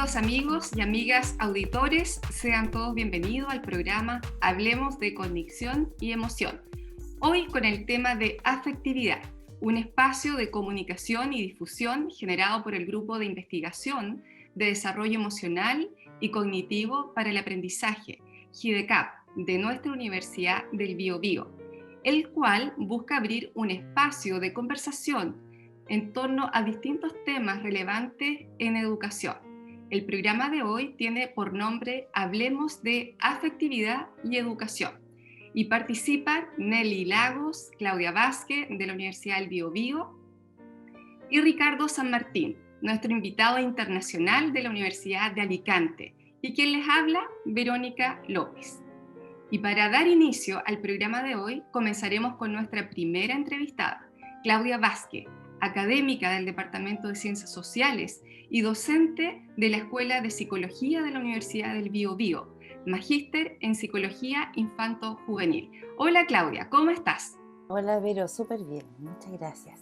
Queridos amigos y amigas auditores, sean todos bienvenidos al programa Hablemos de Cognición y Emoción. Hoy con el tema de afectividad, un espacio de comunicación y difusión generado por el Grupo de Investigación de Desarrollo Emocional y Cognitivo para el Aprendizaje, GIDECAP, de nuestra Universidad del Biobío, el cual busca abrir un espacio de conversación en torno a distintos temas relevantes en educación. El programa de hoy tiene por nombre Hablemos de Afectividad y Educación y participan Nelly Lagos, Claudia Vázquez de la Universidad del Biobío y Ricardo San Martín, nuestro invitado internacional de la Universidad de Alicante, y quien les habla, Verónica López. Y para dar inicio al programa de hoy, comenzaremos con nuestra primera entrevistada, Claudia Vázquez, académica del Departamento de Ciencias Sociales y docente de la Escuela de Psicología de la Universidad del Biobío, magíster en Psicología Infanto-Juvenil. Hola Claudia, ¿cómo estás? Hola Vero, súper bien, muchas gracias.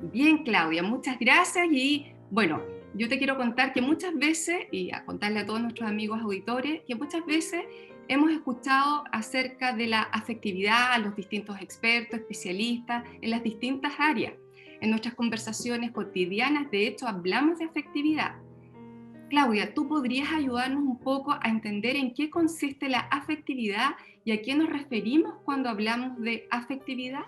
Bien Claudia, muchas gracias y bueno, yo te quiero contar que muchas veces, y a contarle a todos nuestros amigos auditores, que muchas veces hemos escuchado acerca de la afectividad a los distintos expertos, especialistas en las distintas áreas. En nuestras conversaciones cotidianas, de hecho, hablamos de afectividad. Claudia, ¿tú podrías ayudarnos un poco a entender en qué consiste la afectividad y a qué nos referimos cuando hablamos de afectividad?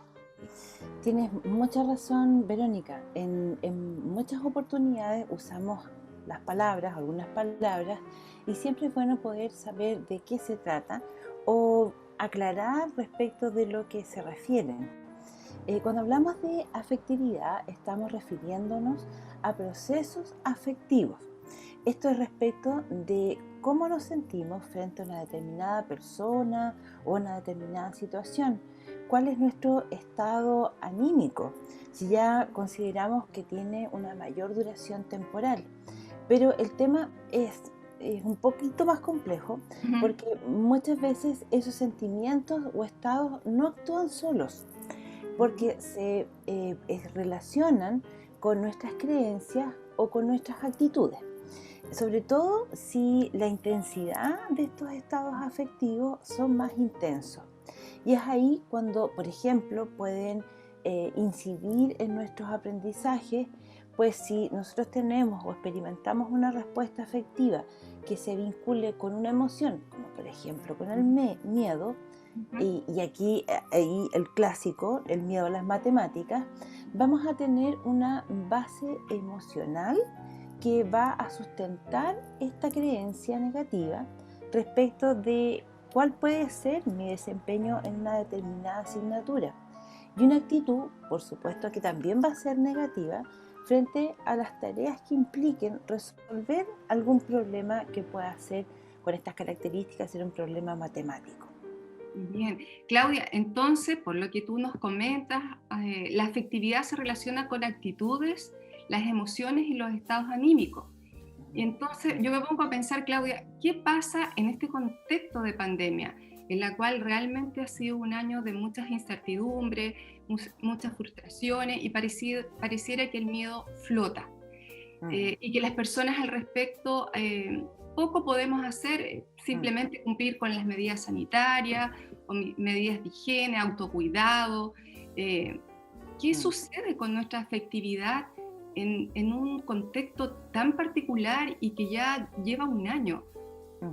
Tienes mucha razón, Verónica. En muchas oportunidades usamos las palabras, algunas palabras, y siempre es bueno poder saber de qué se trata o aclarar respecto de lo que se refieren. Cuando hablamos de afectividad, estamos refiriéndonos a procesos afectivos. Esto es respecto de cómo nos sentimos frente a una determinada persona o una determinada situación. ¿Cuál es nuestro estado anímico? Si ya consideramos que tiene una mayor duración temporal. Pero el tema es un poquito más complejo porque muchas veces esos sentimientos o estados no actúan solos, porque se relacionan con nuestras creencias o con nuestras actitudes. Sobre todo si la intensidad de estos estados afectivos son más intensos. Y es ahí cuando, por ejemplo, pueden incidir en nuestros aprendizajes, pues si nosotros tenemos o experimentamos una respuesta afectiva que se vincule con una emoción, como por ejemplo con el miedo, y aquí ahí el clásico, el miedo a las matemáticas, vamos a tener una base emocional que va a sustentar esta creencia negativa respecto de cuál puede ser mi desempeño en una determinada asignatura. Y una actitud, por supuesto, que también va a ser negativa frente a las tareas que impliquen resolver algún problema que pueda ser, con estas características, ser un problema matemático. Bien, Claudia, entonces, por lo que tú nos comentas, la afectividad se relaciona con actitudes, las emociones y los estados anímicos. Y entonces yo me pongo a pensar, Claudia, ¿qué pasa en este contexto de pandemia, en la cual realmente ha sido un año de muchas incertidumbres, muchas frustraciones y pareciera que el miedo flota? Y que las personas al respecto poco podemos hacer, simplemente cumplir con las medidas sanitarias o medidas de higiene, autocuidado. ¿Qué sucede con nuestra afectividad en un contexto tan particular y que ya lleva un año?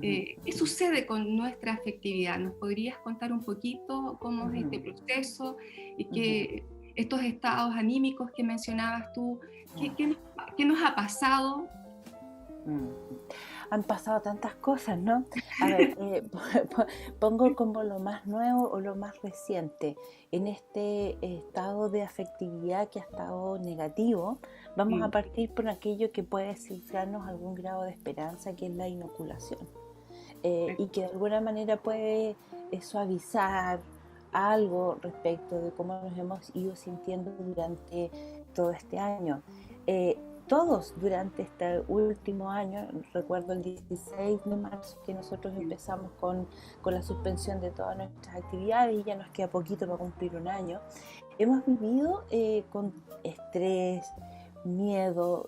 ¿Qué sucede con nuestra afectividad? ¿Nos podrías contar un poquito cómo es este proceso y que estos estados anímicos que mencionabas tú, qué nos ha pasado? Han pasado tantas cosas, ¿no? A ver, pongo como lo más nuevo o lo más reciente. En este estado de afectividad que ha estado negativo, vamos a partir por aquello que puede cifrarnos algún grado de esperanza, que es la inoculación. Y que de alguna manera puede suavizar algo respecto de cómo nos hemos ido sintiendo durante todo este año. Todos durante este último año, recuerdo el 16 de marzo que nosotros empezamos con la suspensión de todas nuestras actividades y ya nos queda poquito para cumplir un año, hemos vivido con estrés, miedo,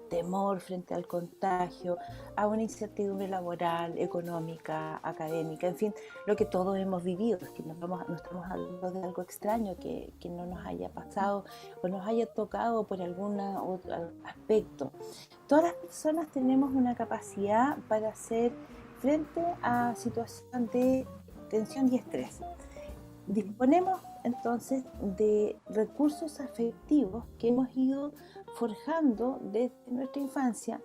temor frente al contagio, a una incertidumbre laboral, económica, académica, en fin, lo que todos hemos vivido, es que no estamos hablando de algo extraño que no nos haya pasado o nos haya tocado por algún otro aspecto. Todas las personas tenemos una capacidad para hacer frente a situaciones de tensión y estrés. Disponemos entonces de recursos afectivos que hemos ido forjando desde nuestra infancia,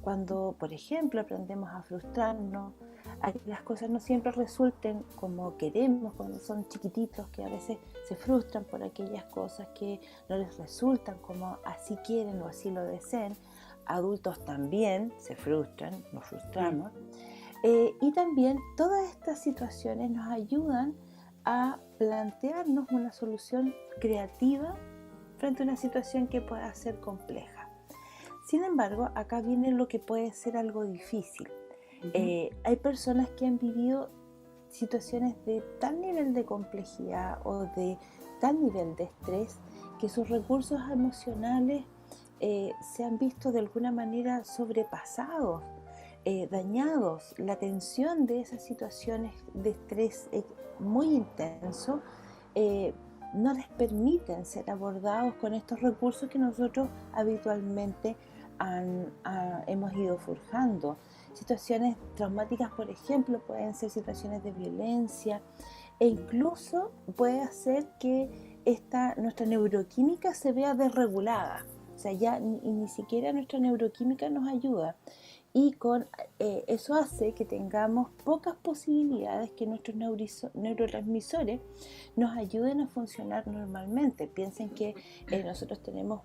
cuando, por ejemplo, aprendemos a frustrarnos, a que las cosas no siempre resulten como queremos, cuando son chiquititos, que a veces se frustran por aquellas cosas que no les resultan como así quieren o así lo deseen. Adultos también se frustran, nos frustramos. Y también todas estas situaciones nos ayudan a plantearnos una solución creativa frente a una situación que pueda ser compleja. Sin embargo, acá viene lo que puede ser algo difícil. Hay personas que han vivido situaciones de tal nivel de complejidad o de tal nivel de estrés que sus recursos emocionales se han visto de alguna manera sobrepasados, dañados. La tensión de esas situaciones de estrés muy intenso no les permiten ser abordados con estos recursos que nosotros habitualmente hemos ido forjando. Situaciones traumáticas, por ejemplo, pueden ser situaciones de violencia e incluso puede hacer que nuestra neuroquímica se vea desregulada. O sea, ya ni siquiera nuestra neuroquímica nos ayuda. Y eso hace que tengamos pocas posibilidades que nuestros neurotransmisores nos ayuden a funcionar normalmente. Piensen que nosotros tenemos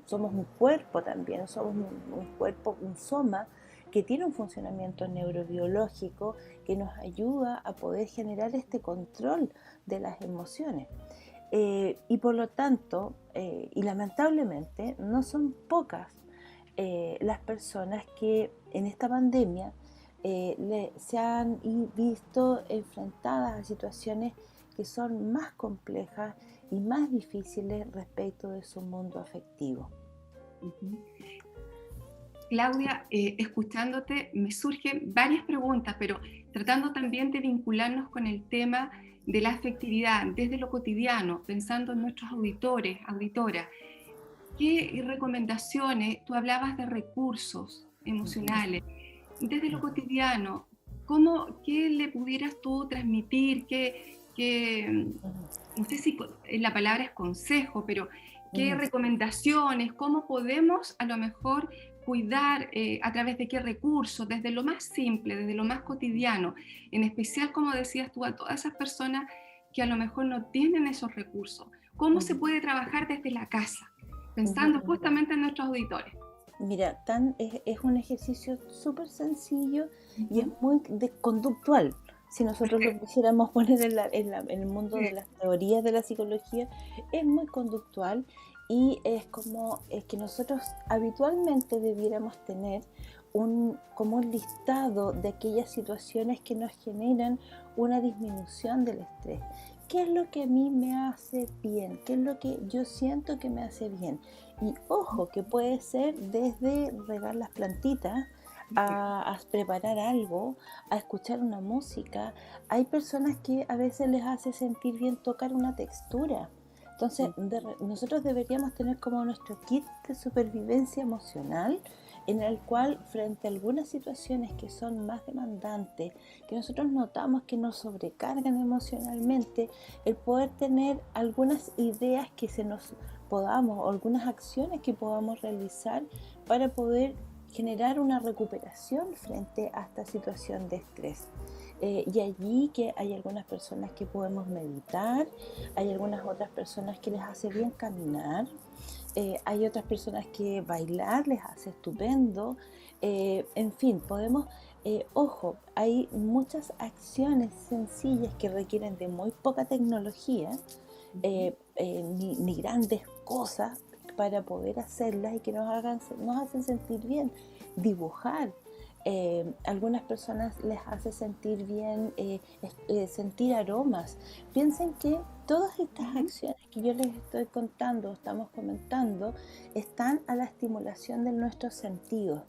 somos un cuerpo también, somos un cuerpo, un soma, que tiene un funcionamiento neurobiológico que nos ayuda a poder generar este control de las emociones. Y por lo tanto, y lamentablemente, no son pocas las personas que en esta pandemia se han visto enfrentadas a situaciones que son más complejas y más difíciles respecto de su mundo afectivo. Claudia, escuchándote me surgen varias preguntas, pero tratando también de vincularnos con el tema de la afectividad desde lo cotidiano, pensando en nuestros auditores, auditoras. ¿Qué recomendaciones? Tú hablabas de recursos emocionales. Desde lo cotidiano, ¿qué le pudieras tú transmitir? No sé si la palabra es consejo, pero ¿qué recomendaciones? ¿Cómo podemos a lo mejor cuidar a través de qué recursos? Desde lo más simple, desde lo más cotidiano, en especial, como decías tú, a todas esas personas que a lo mejor no tienen esos recursos. ¿Cómo se puede trabajar desde la casa? Pensando justamente en nuestros auditores. Mira, es un ejercicio súper sencillo y es muy conductual. Si nosotros lo quisiéramos poner en el mundo de las teorías de la psicología, es muy conductual y es como que nosotros habitualmente debiéramos tener como un listado de aquellas situaciones que nos generan una disminución del estrés. ¿Qué es lo que a mí me hace bien? ¿Qué es lo que yo siento que me hace bien? Y ojo, que puede ser desde regar las plantitas, a preparar algo, a escuchar una música. Hay personas que a veces les hace sentir bien tocar una textura. Entonces, nosotros deberíamos tener como nuestro kit de supervivencia emocional, en el cual frente a algunas situaciones que son más demandantes, que nosotros notamos que nos sobrecargan emocionalmente, el poder tener algunas ideas que o algunas acciones que podamos realizar para poder generar una recuperación frente a esta situación de estrés. Y allí que hay algunas personas que podemos meditar, hay algunas otras personas que les hace bien caminar, hay otras personas que bailar les hace estupendo, en fin, podemos, ojo, hay muchas acciones sencillas que requieren de muy poca tecnología, ni grandes cosas para poder hacerlas y que nos hacen sentir bien. Dibujar, Algunas personas les hace sentir bien sentir aromas. Piensen que todas estas Ujú. acciones que yo les estoy contando, estamos comentando, están a la estimulación de nuestros sentidos.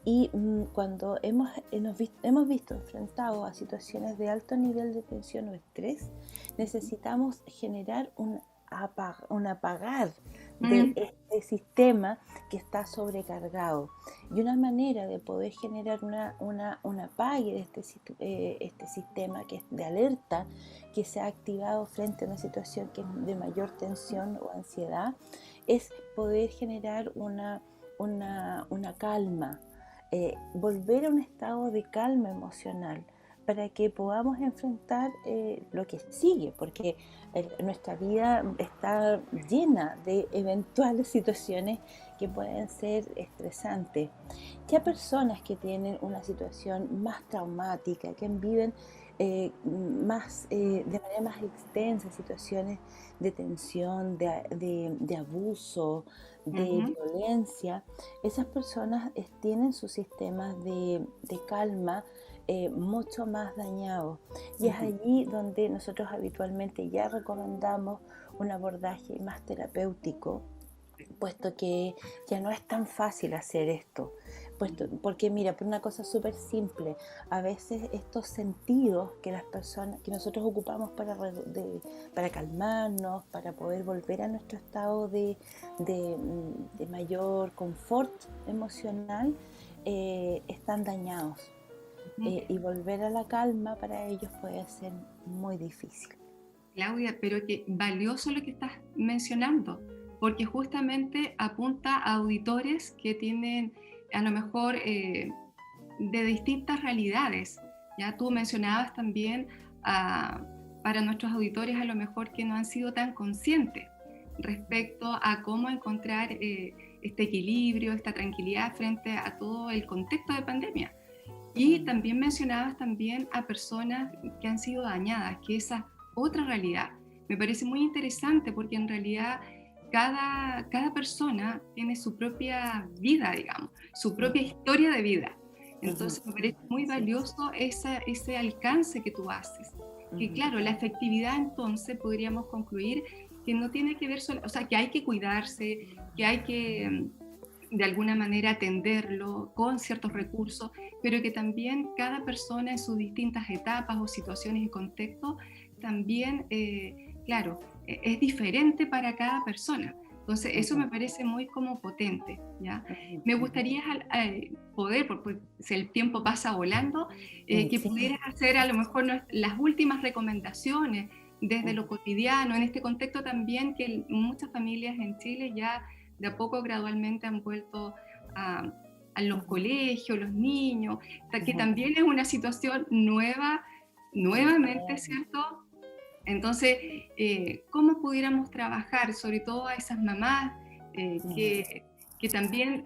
Y cuando hemos visto enfrentados a situaciones de alto nivel de tensión o estrés, necesitamos generar un apagar de Mm, este sistema que está sobrecargado. Y una manera de poder generar un apague de este sistema que es de alerta, que se ha activado frente a una situación que es de mayor tensión o ansiedad, es poder generar una calma, volver a un estado de calma emocional para que podamos enfrentar lo que sigue, porque nuestra vida está llena de eventuales situaciones que pueden ser estresantes. Ya personas que tienen una situación más traumática, que viven de manera más extensa situaciones de tensión, de abuso, de ujú, violencia, esas personas tienen sus sistemas de calma mucho más dañados. Y es ujú. allí donde nosotros habitualmente ya recomendamos un abordaje más terapéutico, puesto que ya no es tan fácil hacer esto. Porque mira, por una cosa súper simple, a veces estos sentidos que las personas, que nosotros ocupamos para calmarnos, para poder volver a nuestro estado de mayor confort emocional, están dañados. Ujú. Y volver a la calma para ellos puede ser muy difícil. Claudia, pero qué valioso lo que estás mencionando, porque justamente apunta a auditores que tienen a lo mejor de distintas realidades. Ya tú mencionabas también ah, para nuestros auditores a lo mejor que no han sido tan conscientes respecto a cómo encontrar este equilibrio, esta tranquilidad frente a todo el contexto de pandemia. Y Mm, también mencionabas también a personas que han sido dañadas, que esa otra realidad me parece muy interesante porque en realidad cada persona tiene su propia vida, digamos, su propia ujú, historia de vida. ujú, Entonces me parece muy así es. valioso ese alcance que tú haces. Que Ujú, claro, la efectividad entonces podríamos concluir que no tiene que ver solo, o sea, que hay que cuidarse, que hay que de alguna manera atenderlo con ciertos recursos, pero que también cada persona en sus distintas etapas o situaciones y contextos también, claro, es diferente para cada persona. Entonces, eso ujú, me parece muy como potente, ¿ya? ujú, Me ujú. gustaría poder, porque si el tiempo pasa volando, que Sí. pudieras hacer a lo mejor las últimas recomendaciones desde lo Ujú, cotidiano, en este contexto también que muchas familias en Chile ya de a poco gradualmente han vuelto a, a los ujú, colegios, los niños, que ujú. también es una situación nueva, nuevamente, También. ¿cierto? Entonces, ¿cómo pudiéramos trabajar, sobre todo a esas mamás eh, Ujú, que, que también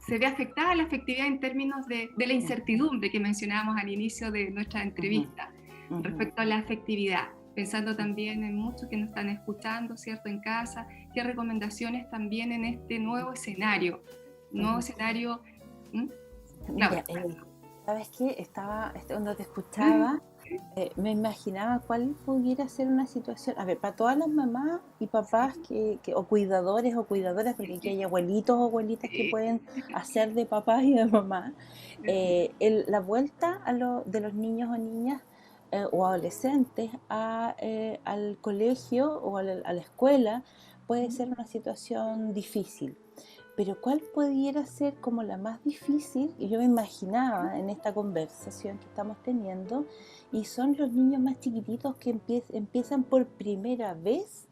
se ve afectada la afectividad en términos de la ujú, incertidumbre que mencionábamos al inicio de nuestra ujú, entrevista ujú, respecto a la afectividad? Pensando ujú. también en muchos que nos están escuchando, ¿cierto? En casa, ¿qué recomendaciones también en este nuevo escenario? Nuevo Ujú. escenario, ¿m? Mira, Claudia. ¿sabes qué? Cuando te Mm, escuchaba, me imaginaba cuál pudiera ser una situación. A ver, para todas las mamás y papás sí, o cuidadores o cuidadoras, porque aquí sí, hay abuelitos o abuelitas que sí, pueden hacer de papás y de mamás, sí. la vuelta de los niños o niñas o adolescentes al colegio o a la escuela puede Mm, ser una situación difícil. Pero ¿cuál pudiera ser como la más difícil? Y yo me imaginaba en esta conversación que estamos teniendo, y son los niños más chiquititos que empiezan por primera vez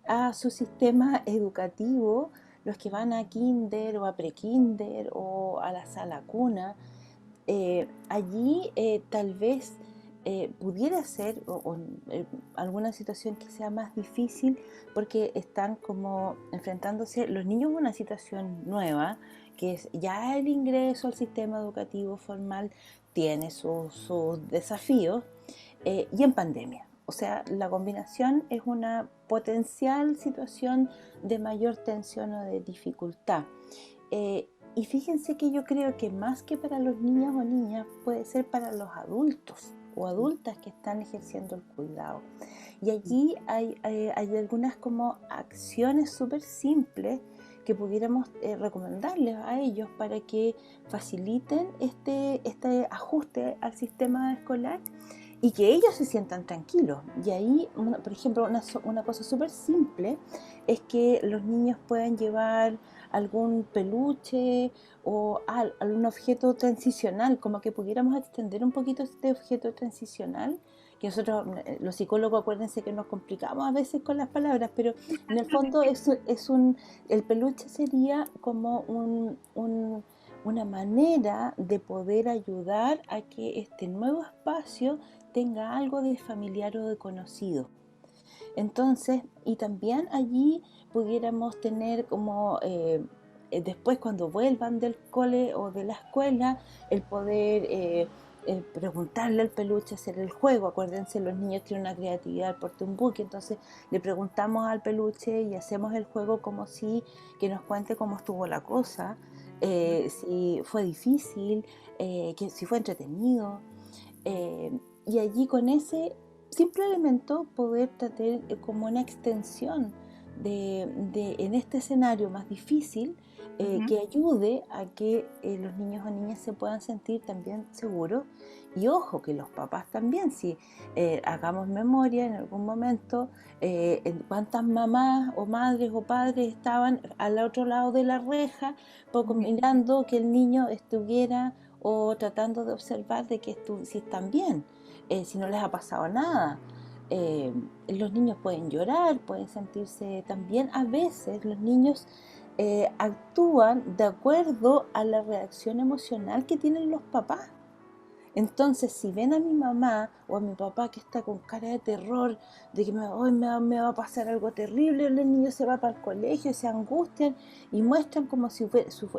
a su sistema educativo, los que van a kinder o a prekinder o a la sala cuna. Allí tal vez pudiera ser alguna situación que sea más difícil porque están como enfrentándose los niños a una situación nueva, que es ya el ingreso al sistema educativo formal tiene sus desafíos y en pandemia. O sea, la combinación es una potencial situación de mayor tensión o de dificultad. Y fíjense que yo creo que más que para los niños o niñas, puede ser para los adultos o adultas que están ejerciendo el cuidado. Y allí hay algunas como acciones súper simples que pudiéramos recomendarles a ellos para que faciliten este ajuste al sistema escolar y que ellos se sientan tranquilos. Y ahí, por ejemplo, una cosa súper simple es que los niños puedan llevar algún peluche o algún objeto transicional, como que pudiéramos extender un poquito este objeto transicional, que nosotros, los psicólogos, acuérdense que nos complicamos a veces con las palabras, pero en el fondo el peluche sería como una manera de poder ayudar a que este nuevo espacio tenga algo de familiar o de conocido. Entonces, y también allí pudiéramos tener como después cuando vuelvan del cole o de la escuela, el poder preguntarle al peluche, hacer el juego. Acuérdense, los niños tienen una creatividad por un buque, entonces le preguntamos al peluche y hacemos el juego como si que nos cuente cómo estuvo la cosa, si fue difícil, si fue entretenido. Eh, y allí con ese simple elemento poder tratar como una extensión en este escenario más difícil, que ayude a que los niños o niñas se puedan sentir también seguros. Y ojo, que los papás también, si hagamos memoria en algún momento, en cuántas mamás o madres o padres estaban al otro lado de la reja, poco mirando que el niño estuviera o tratando de observar de que si están bien, si no les ha pasado nada. Los niños pueden llorar, pueden sentirse también. A veces los niños actúan de acuerdo a la reacción emocional que tienen los papás. Entonces, si ven a mi mamá o a mi papá que está con cara de terror, de que hoy me va a pasar algo terrible, el niño se va para el colegio, se angustian y muestran como si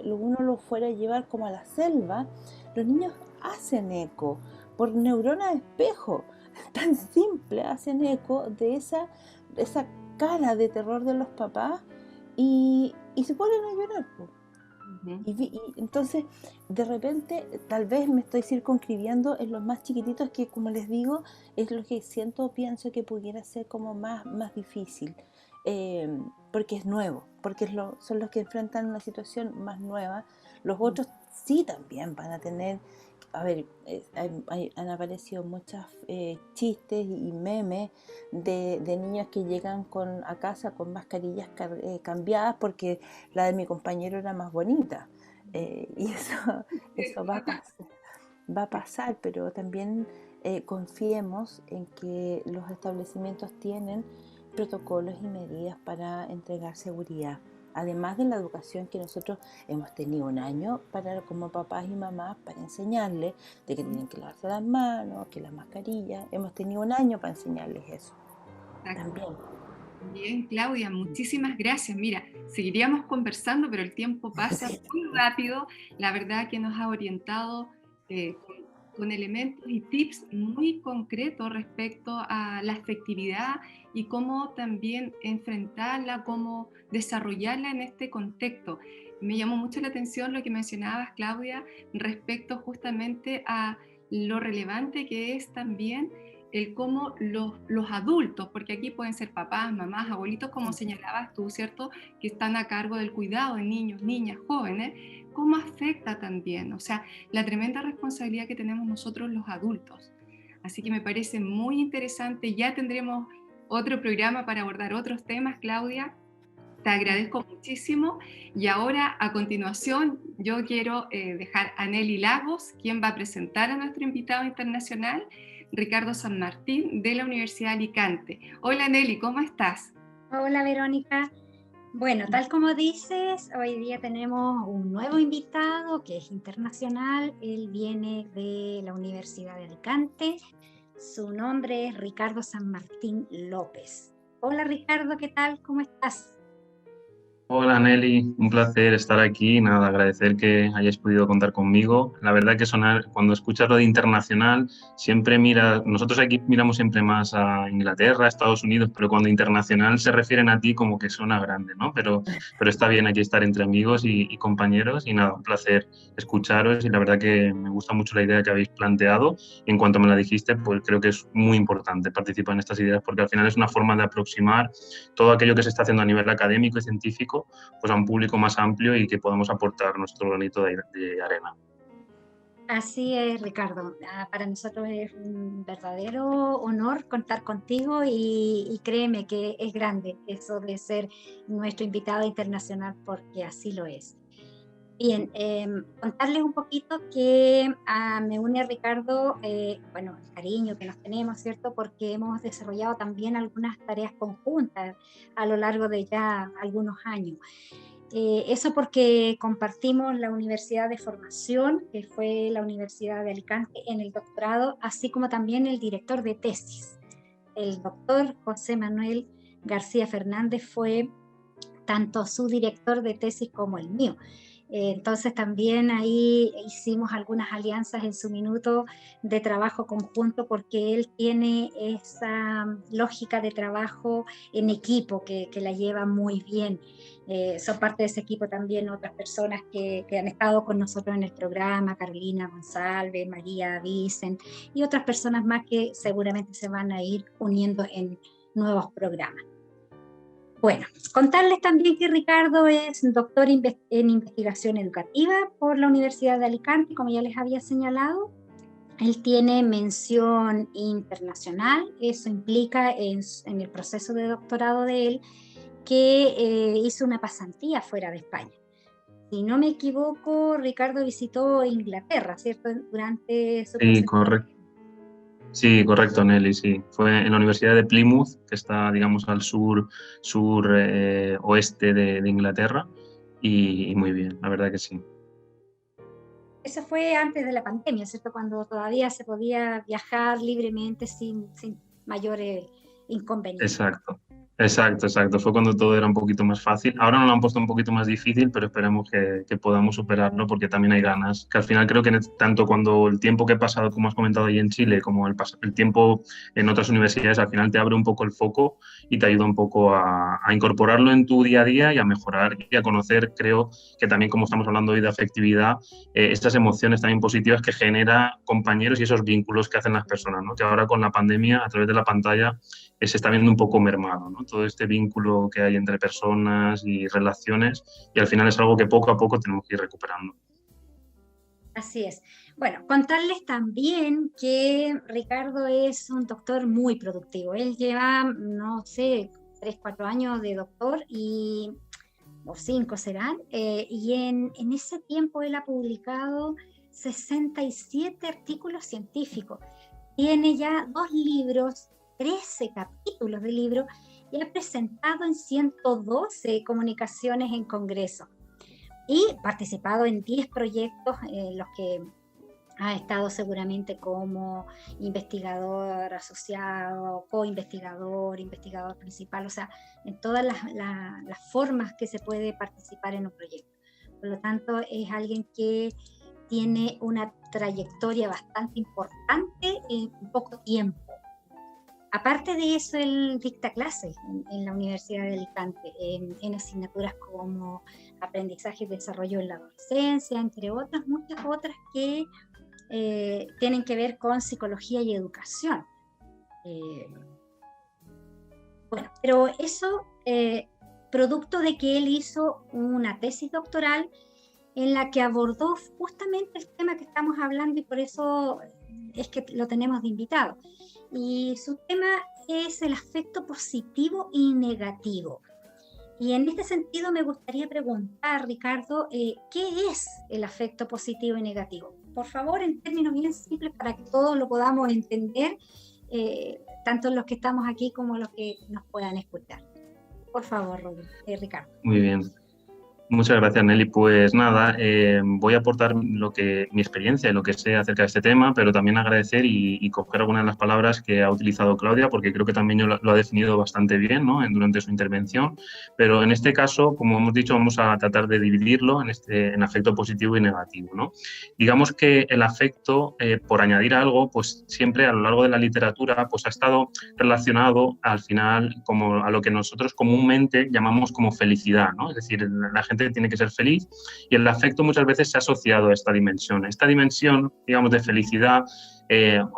uno lo fuera a llevar como a la selva, los niños hacen eco por neuronas de espejo, tan simple, hacen eco de esa cara de terror de los papás y se ponen a llorar, po. Y entonces, de repente, tal vez me estoy circunscribiendo en los más chiquititos que, como les digo, es lo que siento, pienso que pudiera ser como más difícil, eh, porque es nuevo, porque son los que enfrentan una situación más nueva. Los otros sí también van a tener, a ver, han aparecido muchos chistes y memes de niños que llegan a casa con mascarillas cambiadas porque la de mi compañero era más bonita. Y eso va a pasar, pero también confiemos en que los establecimientos tienen protocolos y medidas para entregar seguridad. Además de la educación que nosotros hemos tenido un año como papás y mamás para enseñarles de que tienen que lavarse las manos, que las mascarillas, hemos tenido un año para enseñarles eso. Exacto. También. Bien, Claudia, muchísimas gracias. Mira, seguiríamos conversando, pero el tiempo pasa muy rápido. La verdad que nos ha orientado con elementos y tips muy concretos respecto a la afectividad y cómo también enfrentarla, cómo desarrollarla en este contexto. Me llamó mucho la atención lo que mencionabas, Claudia, respecto justamente a lo relevante que es también el cómo los adultos, porque aquí pueden ser papás, mamás, abuelitos, como señalabas tú, ¿cierto?, que están a cargo del cuidado de niños, niñas, jóvenes, cómo afecta también, o sea, la tremenda responsabilidad que tenemos nosotros los adultos. Así que me parece muy interesante, ya tendremos otro programa para abordar otros temas, Claudia. Te agradezco muchísimo y ahora a continuación yo quiero dejar a Nelly Lagos, quien va a presentar a nuestro invitado internacional, Ricardo San Martín, de la Universidad de Alicante. Hola Nelly, ¿cómo estás? Hola Verónica. Bueno, tal como dices, hoy día tenemos un nuevo invitado que es internacional. Él viene de la Universidad de Alicante. Su nombre es Ricardo San Martín López. Hola Ricardo, ¿qué tal? ¿Cómo estás? Hola Nelly, un placer estar aquí. Nada, agradecer que hayáis podido contar conmigo. La verdad que cuando escuchas lo de internacional, nosotros aquí miramos siempre más a Inglaterra, a Estados Unidos, pero cuando internacional se refieren a ti como que suena grande, ¿no? Pero está bien aquí estar entre amigos y compañeros y nada, un placer escucharos y la verdad que me gusta mucho la idea que habéis planteado y en cuanto me la dijiste, pues creo que es muy importante participar en estas ideas porque al final es una forma de aproximar todo aquello que se está haciendo a nivel académico y científico pues a un público más amplio y que podamos aportar nuestro granito de arena. Así es, Ricardo. Para nosotros es un verdadero honor contar contigo y créeme que es grande eso de ser nuestro invitado internacional porque así lo es. Bien, contarles un poquito que me une a Ricardo, bueno, el cariño que nos tenemos, ¿cierto? Porque hemos desarrollado también algunas tareas conjuntas a lo largo de ya algunos años. Eso porque compartimos la universidad de formación, que fue la Universidad de Alicante, en el doctorado, así como también el director de tesis. El doctor José Manuel García Fernández fue tanto su director de tesis como el mío. Entonces también ahí hicimos algunas alianzas en su minuto de trabajo conjunto porque él tiene esa lógica de trabajo en equipo que la lleva muy bien. Son parte de ese equipo también otras personas que han estado con nosotros en el programa, Carolina González, María Vicen y otras personas más que seguramente se van a ir uniendo en nuevos programas. Bueno, contarles también que Ricardo es doctor en investigación educativa por la Universidad de Alicante, como ya les había señalado. Él tiene mención internacional, eso implica en el proceso de doctorado de él que hizo una pasantía fuera de España. Si no me equivoco, Ricardo visitó Inglaterra, ¿cierto? Durante su Sí, proceso. correcto. Sí, correcto, Nelly, sí. Fue en la Universidad de Plymouth, que está, digamos, al oeste de Inglaterra, y muy bien, la verdad que sí. Eso fue antes de la pandemia, ¿cierto? Cuando todavía se podía viajar libremente sin mayores inconvenientes. Exacto. Fue cuando todo era un poquito más fácil. Ahora nos lo han puesto un poquito más difícil, pero esperemos que podamos superarlo porque también hay ganas. Que al final creo que tanto cuando el tiempo que he pasado, como has comentado ahí en Chile, como el tiempo en otras universidades, al final te abre un poco el foco y te ayuda un poco a incorporarlo en tu día a día y a mejorar y a conocer, creo que también como estamos hablando hoy de afectividad, estas emociones también positivas que genera compañeros y esos vínculos que hacen las personas, ¿no? Que ahora con la pandemia, a través de la pantalla, se está viendo un poco mermado, ¿no? Todo este vínculo que hay entre personas y relaciones y al final es algo que poco a poco tenemos que ir recuperando. Así es. Bueno, contarles también que Ricardo es un doctor muy productivo. Él lleva, no sé, 3, 4 años de doctor o 5 serán, y en ese tiempo él ha publicado 67 artículos científicos. Tiene ya 2 libros, 13 capítulos de libros y ha presentado en 112 comunicaciones en congresos y participado en 10 proyectos en los que ha estado seguramente como investigador asociado, co-investigador, investigador principal, o sea, en todas las formas que se puede participar en un proyecto. Por lo tanto, es alguien que tiene una trayectoria bastante importante en poco tiempo. Aparte de eso, él dicta clases en la Universidad de Alicante, en asignaturas como aprendizaje y desarrollo en la adolescencia, entre otras, muchas otras que tienen que ver con psicología y educación. Bueno, pero eso, producto de que él hizo una tesis doctoral en la que abordó justamente el tema que estamos hablando y por eso es que lo tenemos de invitado. Y su tema es el afecto positivo y negativo. Y en este sentido me gustaría preguntar, Ricardo, ¿qué es el afecto positivo y negativo? Por favor, en términos bien simples para que todos lo podamos entender, tanto los que estamos aquí como los que nos puedan escuchar. Por favor, Ricardo. Muy bien. Muchas gracias, Nelly. Pues nada, voy a aportar mi experiencia y lo que sé acerca de este tema, pero también agradecer y coger algunas de las palabras que ha utilizado Claudia, porque creo que también lo ha definido bastante bien, ¿no?, durante su intervención. Pero en este caso, como hemos dicho, vamos a tratar de dividirlo en afecto positivo y negativo, ¿no? Digamos que el afecto, por añadir algo, pues siempre a lo largo de la literatura pues ha estado relacionado al final como a lo que nosotros comúnmente llamamos como felicidad, ¿no? Es decir, la gente tiene que ser feliz y el afecto muchas veces se ha asociado a esta dimensión. Esta dimensión, digamos, de felicidad,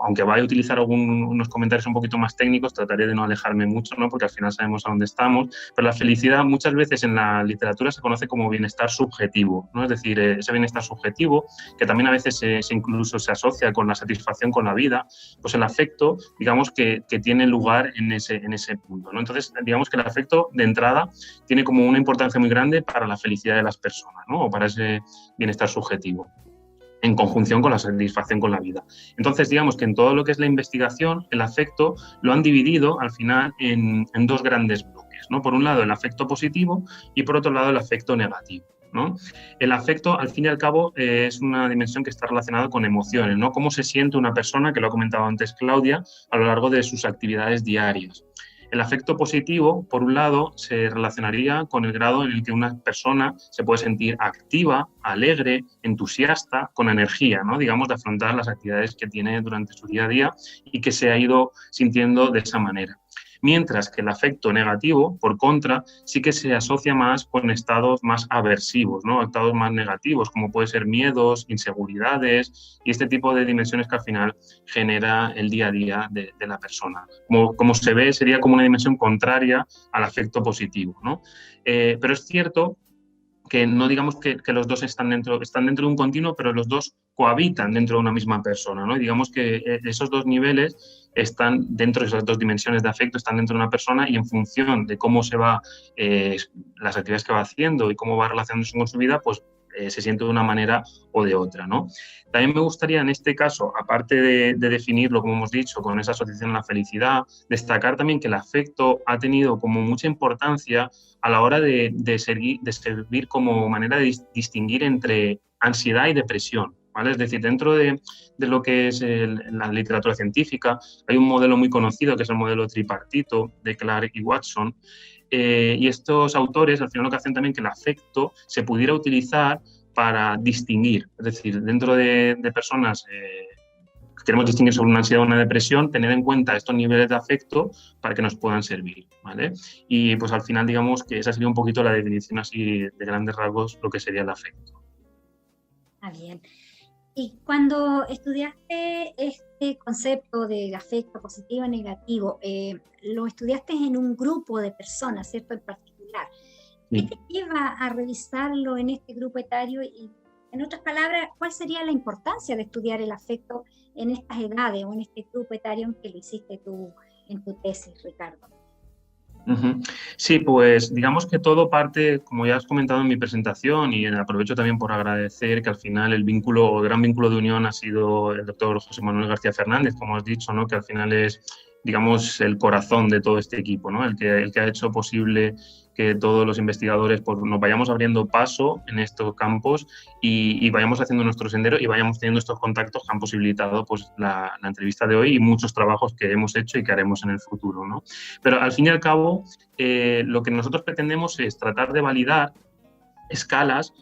aunque vaya a utilizar unos comentarios un poquito más técnicos, trataré de no alejarme mucho, ¿no?, porque al final sabemos a dónde estamos, pero la felicidad muchas veces en la literatura se conoce como bienestar subjetivo, ¿no? Es decir, ese bienestar subjetivo, que también a veces incluso se asocia con la satisfacción con la vida, pues el afecto, digamos, que tiene lugar en ese punto, ¿no? Entonces, digamos que el afecto de entrada tiene como una importancia muy grande para la felicidad de las personas, ¿no?, o para ese bienestar subjetivo, en conjunción con la satisfacción con la vida. Entonces, digamos que en todo lo que es la investigación, el afecto lo han dividido al final en dos grandes bloques, ¿no? Por un lado, el afecto positivo y por otro lado, el afecto negativo, ¿no? El afecto, al fin y al cabo, es una dimensión que está relacionada con emociones, ¿no? Cómo se siente una persona, que lo ha comentado antes Claudia, a lo largo de sus actividades diarias. El afecto positivo, por un lado, se relacionaría con el grado en el que una persona se puede sentir activa, alegre, entusiasta, con energía, ¿no?, digamos, de afrontar las actividades que tiene durante su día a día y que se ha ido sintiendo de esa manera. Mientras que el afecto negativo, por contra, sí que se asocia más con estados más aversivos, ¿no?, estados más negativos, como pueden ser miedos, inseguridades y este tipo de dimensiones que al final genera el día a día de la persona. Como se ve, sería como una dimensión contraria al afecto positivo, ¿no? Pero es cierto que no digamos que los dos están dentro de un continuo, pero los dos cohabitan dentro de una misma persona, ¿no? Y digamos que esos dos niveles están dentro de esas dos dimensiones de afecto, están dentro de una persona y en función de cómo se va, las actividades que va haciendo y cómo va relacionándose con su vida, pues se siente de una manera o de otra, ¿no? También me gustaría, en este caso, aparte de definirlo, como hemos dicho, con esa asociación a la felicidad, destacar también que el afecto ha tenido como mucha importancia a la hora de servir como manera de distinguir entre ansiedad y depresión, ¿vale? Es decir, dentro de lo que es la literatura científica, hay un modelo muy conocido que es el modelo tripartito de Clark y Watson, y estos autores al final lo que hacen también que el afecto se pudiera utilizar para distinguir, es decir, dentro de personas que queremos distinguir sobre una ansiedad o una depresión, tener en cuenta estos niveles de afecto para que nos puedan servir, ¿vale? Y pues al final digamos que esa sería un poquito la definición así de grandes rasgos lo que sería el afecto. Ah, bien. Y cuando estudiaste este concepto de afecto positivo y negativo, lo estudiaste en un grupo de personas, ¿cierto?, en particular. ¿Qué te lleva a revisarlo en este grupo etario? Y, en otras palabras, ¿cuál sería la importancia de estudiar el afecto en estas edades o en este grupo etario en que lo hiciste tú en tu tesis, Ricardo? Sí, pues digamos que todo parte, como ya has comentado en mi presentación, y aprovecho también por agradecer que al final el gran vínculo de unión ha sido el doctor José Manuel García Fernández, como has dicho, ¿no?, que al final es, digamos, el corazón de todo este equipo, ¿no?, el que ha hecho posible que todos los investigadores pues, nos vayamos abriendo paso en estos campos y vayamos haciendo nuestro sendero y vayamos teniendo estos contactos que han posibilitado pues, la entrevista de hoy y muchos trabajos que hemos hecho y que haremos en el futuro, ¿no? Pero al fin y al cabo, lo que nosotros pretendemos es tratar de validar escalas.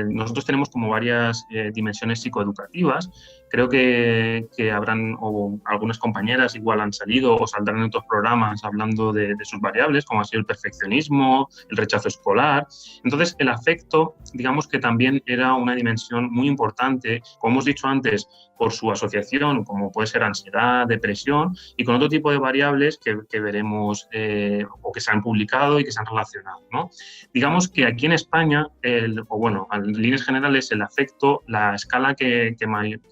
Nosotros tenemos como varias dimensiones psicoeducativas. Creo que habrán, o algunas compañeras igual han salido o saldrán en otros programas hablando de sus variables, como ha sido el perfeccionismo, el rechazo escolar. Entonces, el afecto, digamos que también era una dimensión muy importante, como hemos dicho antes, por su asociación, como puede ser ansiedad, depresión, y con otro tipo de variables que veremos o que se han publicado y que se han relacionado, ¿no? Digamos que aquí en España, en líneas generales, el afecto, la escala que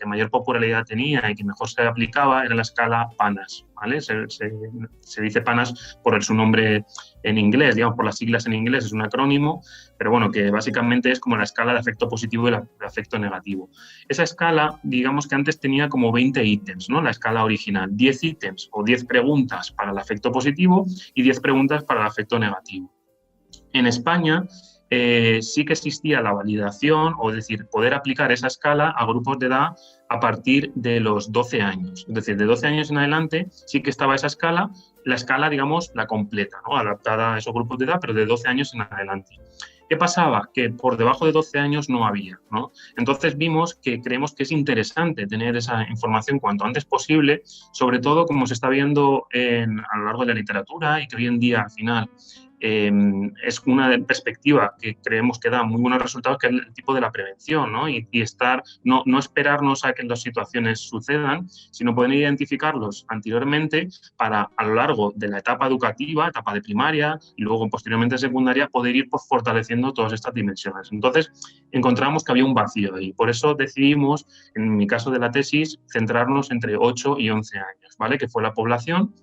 mayor popularidad tenía y que mejor se aplicaba era la escala PANAS, ¿vale? Se dice PANAS por su nombre en inglés, digamos, por las siglas en inglés, es un acrónimo, pero bueno, que básicamente es como la escala de afecto positivo y de afecto negativo. Esa escala, digamos que antes tenía como 20 ítems, ¿no? La escala original, 10 ítems o 10 preguntas para el afecto positivo y 10 preguntas para el afecto negativo. En España, sí que existía la validación, o es decir, poder aplicar esa escala a grupos de edad a partir de los 12 años. Es decir, de 12 años en adelante sí que estaba esa escala, la escala, digamos, la completa, ¿no? Adaptada a esos grupos de edad, pero de 12 años en adelante. ¿Qué pasaba? Que por debajo de 12 años no había, ¿no? Entonces vimos que creemos que es interesante tener esa información cuanto antes posible, sobre todo como se está viendo a lo largo de la literatura y que hoy en día al final es una perspectiva que creemos que da muy buenos resultados, que es el tipo de la prevención, ¿no? Y no esperarnos a que las situaciones sucedan, sino poder identificarlos anteriormente para, a lo largo de la etapa educativa, etapa de primaria y luego posteriormente secundaria, poder ir pues, fortaleciendo todas estas dimensiones. Entonces, encontramos que había un vacío ahí. Por eso decidimos, en mi caso de la tesis, centrarnos entre 8 y 11 años, ¿vale? Que fue la población.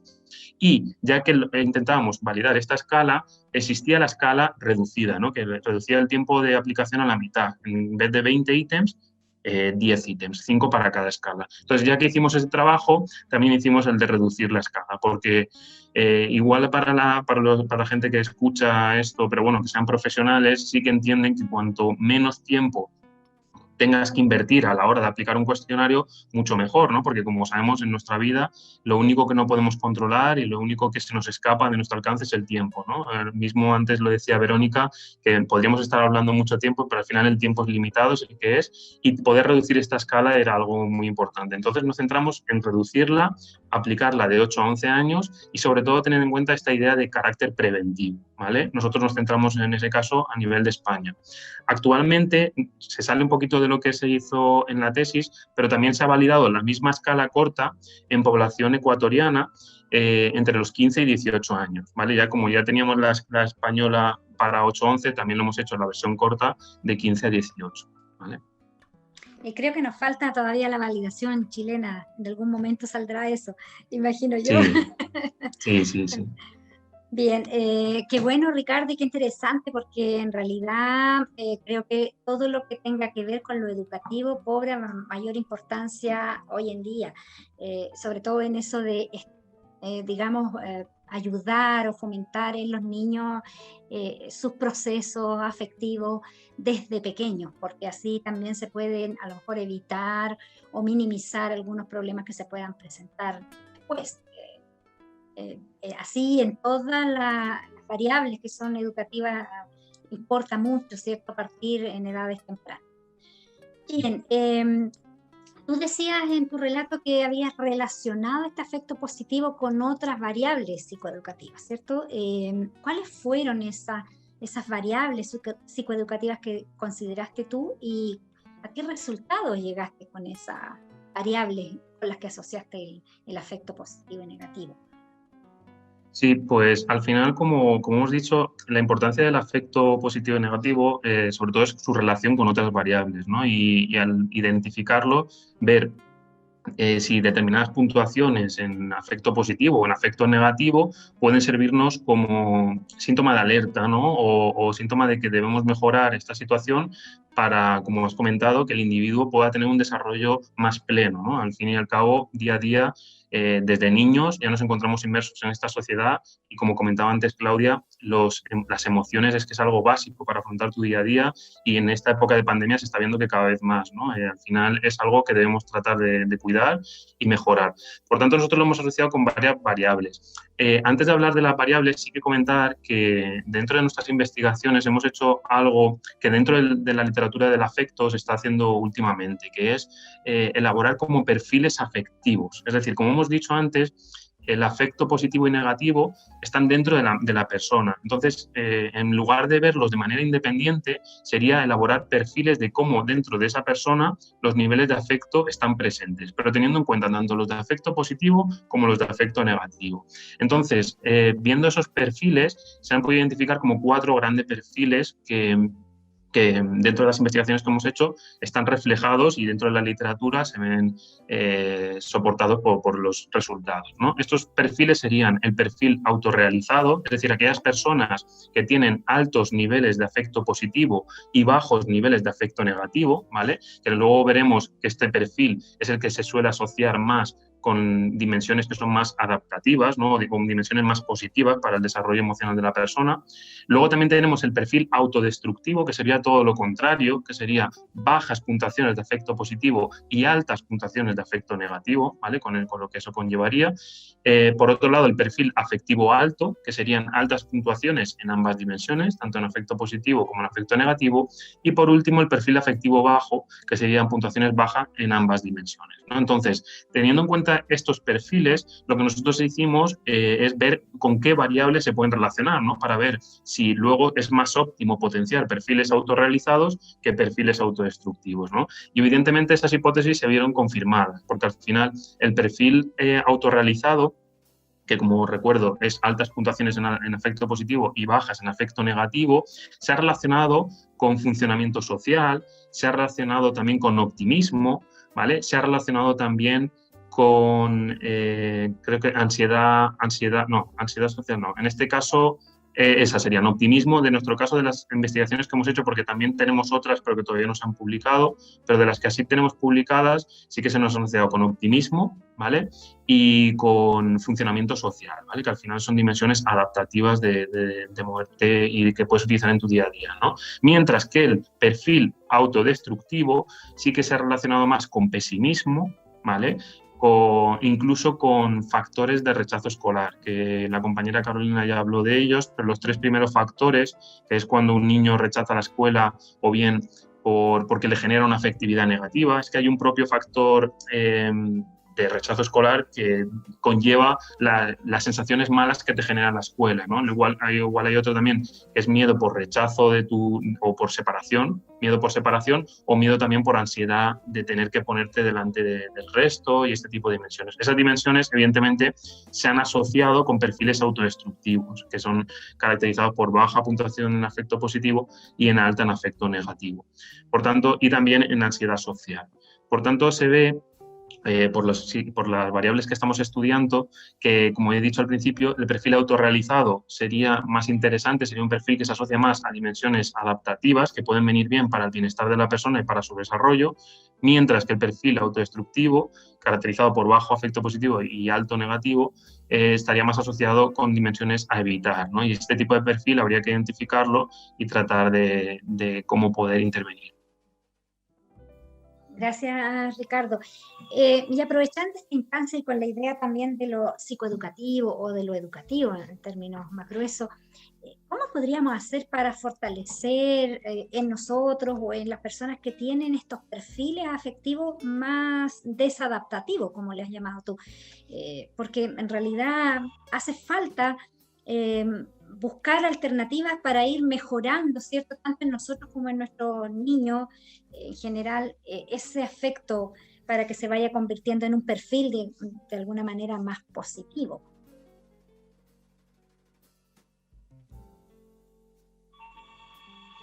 Y ya que intentábamos validar esta escala, existía la escala reducida, ¿no? Que reducía el tiempo de aplicación a la mitad. En vez de 20 ítems, 10 ítems, 5 para cada escala. Entonces, ya que hicimos ese trabajo, también hicimos el de reducir la escala, porque igual para la gente que escucha esto, pero bueno, que sean profesionales, sí que entienden que cuanto menos tiempo tengas que invertir a la hora de aplicar un cuestionario, mucho mejor, ¿no? Porque como sabemos en nuestra vida, lo único que no podemos controlar y lo único que se nos escapa de nuestro alcance es el tiempo, ¿no? Mismo antes lo decía Verónica, que podríamos estar hablando mucho tiempo, pero al final el tiempo es limitado, es el que es, y poder reducir esta escala era algo muy importante. Entonces nos centramos en reducirla, aplicarla de 8 a 11 años y sobre todo tener en cuenta esta idea de carácter preventivo, ¿vale? Nosotros nos centramos en ese caso a nivel de España. Actualmente se sale un poquito de lo que se hizo en la tesis, pero también se ha validado la misma escala corta en población ecuatoriana entre los 15 y 18 años, ¿vale? Ya como ya teníamos la española para 8-11, también lo hemos hecho en la versión corta de 15 a 18, ¿vale? Creo que nos falta todavía la validación chilena. En algún momento saldrá eso, imagino yo. Sí. Bien, qué bueno, Ricardo, y qué interesante, porque en realidad creo que todo lo que tenga que ver con lo educativo cobra mayor importancia hoy en día, sobre todo en eso de, digamos, ayudar o fomentar en los niños sus procesos afectivos desde pequeños, porque así también se pueden a lo mejor evitar o minimizar algunos problemas que se puedan presentar después. Así en todas las variables que son educativas importa mucho, ¿cierto? A partir en edades tempranas. Bien, tú decías en tu relato que habías relacionado este afecto positivo con otras variables psicoeducativas, ¿cierto? ¿Cuáles fueron esas variables psicoeducativas que consideraste tú y a qué resultados llegaste con esas variables con las que asociaste el afecto positivo y negativo? Sí, pues al final, como hemos dicho, la importancia del afecto positivo y negativo, sobre todo es su relación con otras variables, ¿no? Y al identificarlo, ver si determinadas puntuaciones en afecto positivo o en afecto negativo pueden servirnos como síntoma de alerta, ¿no? O síntoma de que debemos mejorar esta situación para, como has comentado, que el individuo pueda tener un desarrollo más pleno, ¿no? Al fin y al cabo, día a día, desde niños ya nos encontramos inmersos en esta sociedad y, como comentaba antes Claudia, las emociones es que es algo básico para afrontar tu día a día y en esta época de pandemia se está viendo que cada vez más, ¿no? Al final es algo que debemos tratar de cuidar y mejorar. Por tanto, nosotros lo hemos asociado con varias variables. Antes de hablar de las variables, sí que comentar que dentro de nuestras investigaciones hemos hecho algo que dentro de la literatura del afecto se está haciendo últimamente, que es elaborar como perfiles afectivos. Es decir, como hemos dicho antes, el afecto positivo y negativo están dentro de la persona. Entonces, en lugar de verlos de manera independiente, sería elaborar perfiles de cómo dentro de esa persona los niveles de afecto están presentes, pero teniendo en cuenta tanto los de afecto positivo como los de afecto negativo. Entonces, viendo esos perfiles, se han podido identificar como 4 grandes perfiles que dentro de las investigaciones que hemos hecho están reflejados y dentro de la literatura se ven soportados por los resultados, ¿no? Estos perfiles serían el perfil autorrealizado, es decir, aquellas personas que tienen altos niveles de afecto positivo y bajos niveles de afecto negativo, ¿vale? Que luego veremos que este perfil es el que se suele asociar más con dimensiones que son más adaptativas, ¿no? Con dimensiones más positivas para el desarrollo emocional de la persona. Luego también tenemos el perfil autodestructivo, que sería todo lo contrario, que sería bajas puntuaciones de afecto positivo y altas puntuaciones de afecto negativo, ¿vale? Con lo que eso conllevaría. Por otro lado, el perfil afectivo alto, que serían altas puntuaciones en ambas dimensiones, tanto en afecto positivo como en afecto negativo. Y por último, el perfil afectivo bajo, que serían puntuaciones bajas en ambas dimensiones, ¿no? Entonces, teniendo en cuenta estos perfiles, lo que nosotros hicimos es ver con qué variables se pueden relacionar, ¿no? Para ver si luego es más óptimo potenciar perfiles autorrealizados que perfiles autodestructivos, ¿no? Y evidentemente esas hipótesis se vieron confirmadas, porque al final el perfil autorrealizado, que como recuerdo es altas puntuaciones en afecto positivo y bajas en afecto negativo, se ha relacionado con funcionamiento social, se ha relacionado también con optimismo, ¿vale? Se ha relacionado también con, creo que ansiedad social no. En este caso, esas serían optimismo, de nuestro caso, de las investigaciones que hemos hecho, porque también tenemos otras, pero que todavía no se han publicado, pero de las que así tenemos publicadas, sí que se nos ha asociado con optimismo, ¿vale? Y con funcionamiento social, ¿vale? Que al final son dimensiones adaptativas de moverte y que puedes utilizar en tu día a día, ¿no? Mientras que el perfil autodestructivo sí que se ha relacionado más con pesimismo, ¿vale? O incluso con factores de rechazo escolar, que la compañera Carolina ya habló de ellos, pero los 3 primeros factores, que es cuando un niño rechaza la escuela o bien porque le genera una afectividad negativa, es que hay un propio factor de rechazo escolar que conlleva las sensaciones malas que te genera la escuela, ¿no? Igual hay otro también, que es miedo por rechazo o por separación, miedo por separación o miedo también por ansiedad de tener que ponerte delante del resto y este tipo de dimensiones. Esas dimensiones, evidentemente, se han asociado con perfiles autodestructivos, que son caracterizados por baja puntuación en afecto positivo y en alta en afecto negativo. Por tanto, y también en ansiedad social. Por tanto, se ve por las variables que estamos estudiando, que como he dicho al principio, el perfil autorrealizado sería más interesante, sería un perfil que se asocia más a dimensiones adaptativas que pueden venir bien para el bienestar de la persona y para su desarrollo, mientras que el perfil autodestructivo, caracterizado por bajo afecto positivo y alto negativo, estaría más asociado con dimensiones a evitar, ¿no? Y este tipo de perfil habría que identificarlo y tratar de cómo poder intervenir. Gracias, Ricardo. Y aprovechando esta instancia y con la idea también de lo psicoeducativo o de lo educativo en términos más gruesos, ¿cómo podríamos hacer para fortalecer en nosotros o en las personas que tienen estos perfiles afectivos más desadaptativos, como le has llamado tú? Porque en realidad hace falta buscar alternativas para ir mejorando, ¿cierto? Tanto en nosotros como en nuestros niños, en general, ese afecto para que se vaya convirtiendo en un perfil de alguna manera más positivo.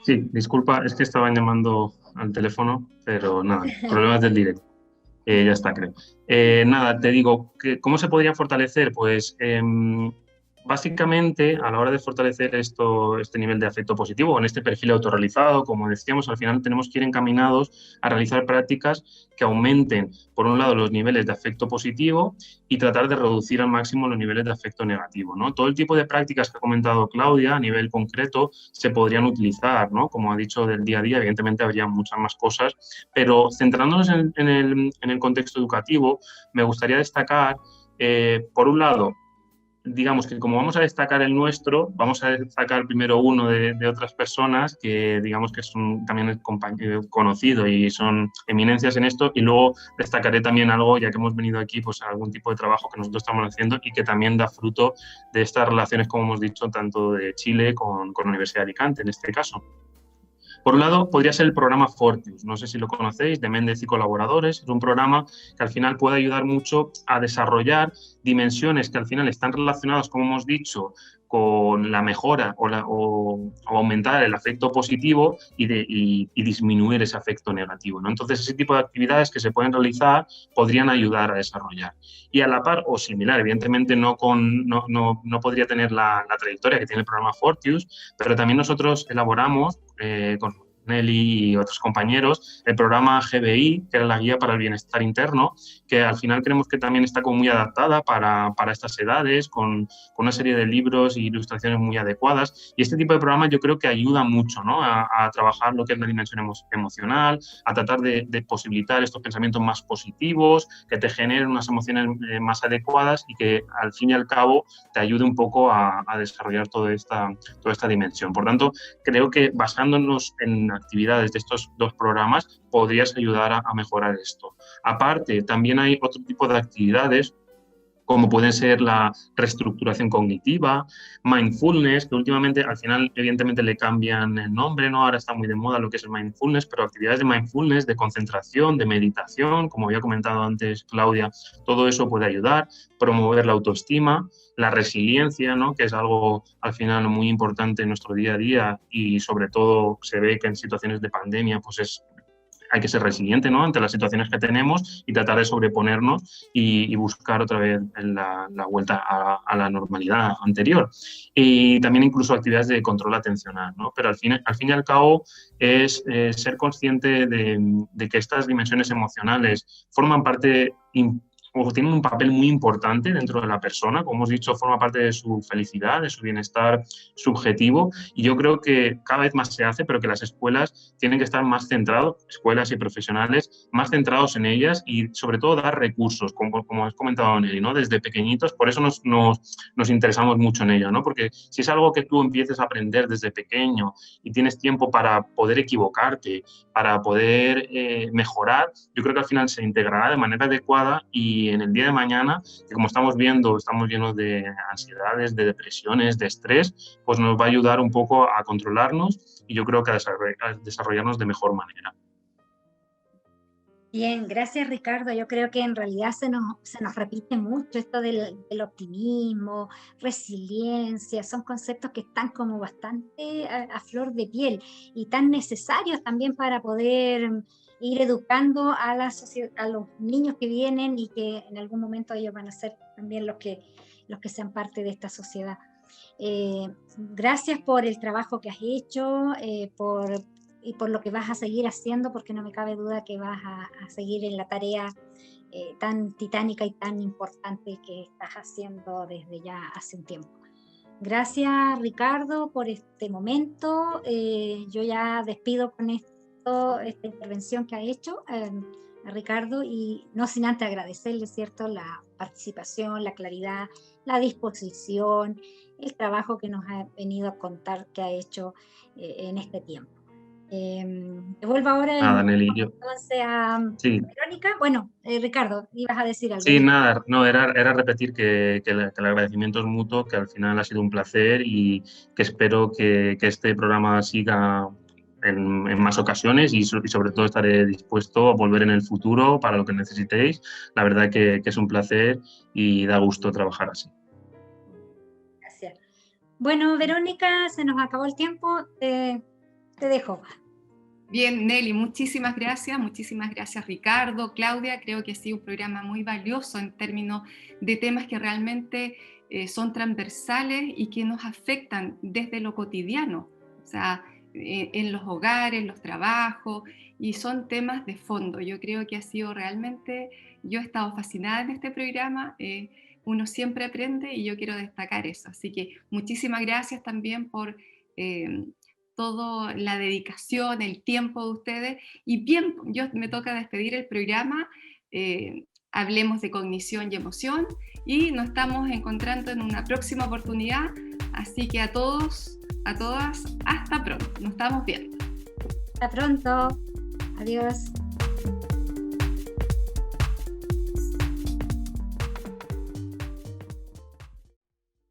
Sí, disculpa, es que estaban llamando al teléfono, pero nada, problemas del directo. Ya está, creo. Nada, te digo, ¿cómo se podría fortalecer? Pues básicamente, a la hora de fortalecer este nivel de afecto positivo, en este perfil autorrealizado, como decíamos, al final tenemos que ir encaminados a realizar prácticas que aumenten, por un lado, los niveles de afecto positivo y tratar de reducir al máximo los niveles de afecto negativo, ¿no? Todo el tipo de prácticas que ha comentado Claudia a nivel concreto se podrían utilizar, ¿no? Como ha dicho, del día a día, evidentemente habría muchas más cosas, pero centrándonos en el contexto educativo, me gustaría destacar, por un lado, digamos que como vamos a destacar el nuestro, vamos a destacar primero uno de otras personas que digamos que son también conocidos y son eminencias en esto, y luego destacaré también algo, ya que hemos venido aquí, pues algún tipo de trabajo que nosotros estamos haciendo y que también da fruto de estas relaciones, como hemos dicho, tanto de Chile con la Universidad de Alicante, en este caso. Por un lado, podría ser el programa Fortius, no sé si lo conocéis, de Méndez y colaboradores. Es un programa que al final puede ayudar mucho a desarrollar dimensiones que al final están relacionadas, como hemos dicho, con la mejora o aumentar el afecto positivo y disminuir ese afecto negativo, ¿no? Entonces, ese tipo de actividades que se pueden realizar podrían ayudar a desarrollar. Y a la par, o similar, evidentemente no podría tener la trayectoria que tiene el programa Fortius, pero también nosotros elaboramos con Nelly y otros compañeros, el programa GBI, que era la Guía para el Bienestar Interno, que al final creemos que también está como muy adaptada para estas edades, con una serie de libros e ilustraciones muy adecuadas. Y este tipo de programas yo creo que ayuda mucho, ¿no?, a trabajar lo que es la dimensión emocional, a tratar de posibilitar estos pensamientos más positivos, que te generen unas emociones más adecuadas y que al fin y al cabo te ayude un poco a desarrollar toda esta dimensión. Por tanto, creo que basándonos en actividades de estos dos programas podrías ayudar a mejorar esto. Aparte, también hay otro tipo de actividades como pueden ser la reestructuración cognitiva, mindfulness, que últimamente al final evidentemente le cambian el nombre, ¿no? Ahora está muy de moda lo que es el mindfulness, pero actividades de mindfulness, de concentración, de meditación, como había comentado antes Claudia, todo eso puede ayudar, promover la autoestima, la resiliencia, ¿no?, que es algo al final muy importante en nuestro día a día y sobre todo se ve que en situaciones de pandemia pues hay que ser resiliente, ¿no?, ante las situaciones que tenemos y tratar de sobreponernos y buscar otra vez la vuelta a la normalidad anterior. Y también incluso actividades de control atencional, ¿no? Pero al fin y al cabo es ser consciente de que estas dimensiones emocionales forman parte o tienen un papel muy importante dentro de la persona, como hemos dicho, forma parte de su felicidad, de su bienestar subjetivo, y yo creo que cada vez más se hace, pero que las escuelas tienen que estar más centrados, escuelas y profesionales, más centrados en ellas y sobre todo dar recursos, como has comentado Nelly, ¿no?, desde pequeñitos, por eso nos interesamos mucho en ello, ¿no?, porque si es algo que tú empieces a aprender desde pequeño y tienes tiempo para poder equivocarte, para poder mejorar, yo creo que al final se integrará de manera adecuada y en el día de mañana, que como estamos viendo, estamos llenos de ansiedades, de depresiones, de estrés, pues nos va a ayudar un poco a controlarnos y yo creo que a desarrollarnos de mejor manera. Bien, gracias Ricardo. Yo creo que en realidad se nos repite mucho esto del optimismo, resiliencia, son conceptos que están como bastante a flor de piel y tan necesarios también para poder ir educando a los niños que vienen y que en algún momento ellos van a ser también los que sean parte de esta sociedad. Gracias por el trabajo que has hecho, y por lo que vas a seguir haciendo, porque no me cabe duda que vas a seguir en la tarea tan titánica y tan importante que estás haciendo desde ya hace un tiempo. Gracias Ricardo por este momento. Yo ya despido con esta intervención que ha hecho a Ricardo y no sin antes agradecerle, ¿cierto?, la participación, la claridad, la disposición, el trabajo que nos ha venido a contar que ha hecho en este tiempo. Devuelvo ahora entonces a Verónica. Bueno, Ricardo, ibas a decir algo. Sí, nada, no, era repetir que el agradecimiento es mutuo, que al final ha sido un placer y que espero que este programa siga en más ocasiones y sobre todo estaré dispuesto a volver en el futuro para lo que necesitéis. La verdad que es un placer y da gusto trabajar así. Gracias. Bueno, Verónica, se nos acabó el tiempo. Te dejo. Bien, Nelly, muchísimas gracias Ricardo, Claudia, creo que ha sido un programa muy valioso en términos de temas que realmente son transversales y que nos afectan desde lo cotidiano, o sea, en los hogares, los trabajos, y son temas de fondo. Yo creo que ha sido realmente, yo he estado fascinada en este programa, uno siempre aprende y yo quiero destacar eso, así que muchísimas gracias también por toda la dedicación, el tiempo de ustedes. Y bien, yo me toca despedir el programa, hablemos de cognición y emoción, y nos estamos encontrando en una próxima oportunidad, así que a todos, a todas, hasta pronto, nos estamos viendo. Hasta pronto, adiós.